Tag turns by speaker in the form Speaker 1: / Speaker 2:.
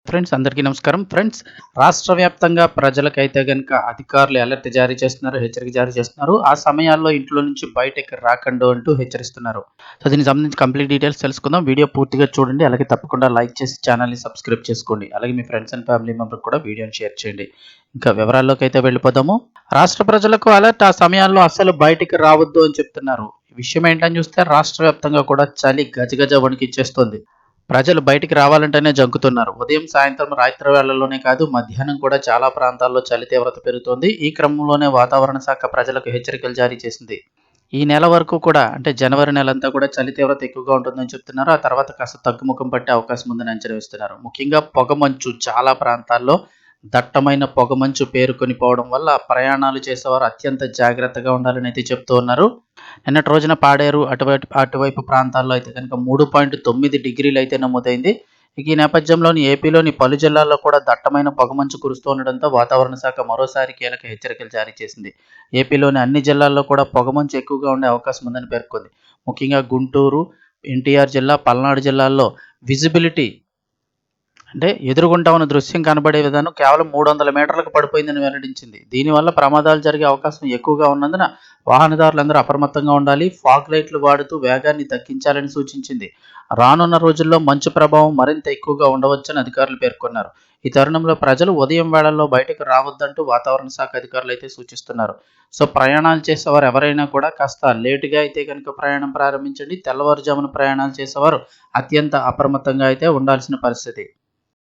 Speaker 1: Friends అందరికీ నమస్కారం. Friends రాష్ట్ర వ్యాప్తంగా ప్రజలకైతే గనుక అధికారులు అలర్ట్ జారీ చేస్తున్నారు, హెచ్చరిక జారీ చేస్తున్నారు. ఆ సమయాల్లో ఇంట్లో నుంచి బయటకి రాకండి అంటూ హెచ్చరిస్తున్నారు. సో దీనికి సంబంధించి కంప్లీట్ డీటెయిల్స్ తెలుసుకుందాం. వీడియో పూర్తిగా చూడండి. అలాగే తప్పకుండా లైక్ చేసి ఛానల్‌ని సబ్స్క్రైబ్ చేసుకోండి. అలాగే మీ ఫ్రెండ్స్ అండ్ ఫ్యామిలీ మెంబర్‌కి కూడా వీడియోని షేర్ చేయండి. ఇంకా వివరాల్లోకి అయితే వెళ్ళిపోదాము. రాష్ట్ర ప్రజలకు అలర్ట్, ఆ సమయాల్లో అస్సలు బయటికి రావద్దు అని చెప్తున్నారు. ఈ విషయం ఏంటని చూస్తే రాష్ట్ర వ్యాప్తంగా కూడా చలి గజగజ వణికిచ్చేస్తోంది. ప్రజలు బయటికి రావాలంటేనే జంకుతున్నారు. ఉదయం, సాయంత్రం, రాత్రి వేళల్లోనే కాదు మధ్యాహ్నం కూడా చాలా ప్రాంతాల్లో చలి తీవ్రత పెరుగుతోంది. ఈ క్రమంలోనే వాతావరణ శాఖ ప్రజలకు హెచ్చరికలు జారీ చేసింది. ఈ నెల వరకు కూడా అంటే జనవరి నెలంతా కూడా చలి తీవ్రత ఎక్కువగా ఉంటుందని చెప్తున్నారు. ఆ తర్వాత కాస్త తగ్గుముఖం పట్టే అవకాశం ఉందని అంచనా వేస్తున్నారు. ముఖ్యంగా పొగమంచు చాలా ప్రాంతాల్లో దట్టమైన పొగమంచు పేరుకొని పోవడం వల్ల ప్రయాణాలు చేసేవారు అత్యంత జాగ్రత్తగా ఉండాలని అయితే చెప్తూ ఉన్నారు. నిన్నటి రోజున పాడేరు అటువైపు ప్రాంతాల్లో అయితే కనుక 3.9 డిగ్రీలు అయితే నమోదైంది. ఇక ఈ నేపథ్యంలోని ఏపీలోని పలు జిల్లాల్లో కూడా దట్టమైన పొగమంచు కురుస్తూ ఉండడంతో వాతావరణ శాఖ మరోసారి కీలక హెచ్చరికలు జారీ చేసింది. ఏపీలోని అన్ని జిల్లాల్లో కూడా పొగమంచు ఎక్కువగా ఉండే అవకాశం ఉందని పేర్కొంది. ముఖ్యంగా గుంటూరు, ఎన్టీఆర్ జిల్లా, పల్నాడు జిల్లాల్లో విజిబిలిటీ అంటే ఎదురుగుంటా ఉన్న దృశ్యం కనబడే విధానం కేవలం 300 మీటర్లకు పడిపోయిందని వెల్లడించింది. దీనివల్ల ప్రమాదాలు జరిగే అవకాశం ఎక్కువగా ఉన్నందున వాహనదారులందరూ అప్రమత్తంగా ఉండాలి. ఫాగ్ లైట్లు వాడుతూ వేగాన్ని తగ్గించాలని సూచించింది. రానున్న రోజుల్లో మంచు ప్రభావం మరింత ఎక్కువగా ఉండవచ్చని అధికారులు పేర్కొన్నారు. ఈ తరుణంలో ప్రజలు ఉదయం వేళల్లో బయటకు రావద్దంటూ వాతావరణ శాఖ అధికారులు అయితే సూచిస్తున్నారు. సో ప్రయాణాలు చేసేవారు ఎవరైనా కూడా కాస్త లేటుగా అయితే కనుక ప్రయాణం ప్రారంభించండి. తెల్లవారుజామున ప్రయాణాలు చేసేవారు అత్యంత అప్రమత్తంగా అయితే ఉండాల్సిన పరిస్థితి.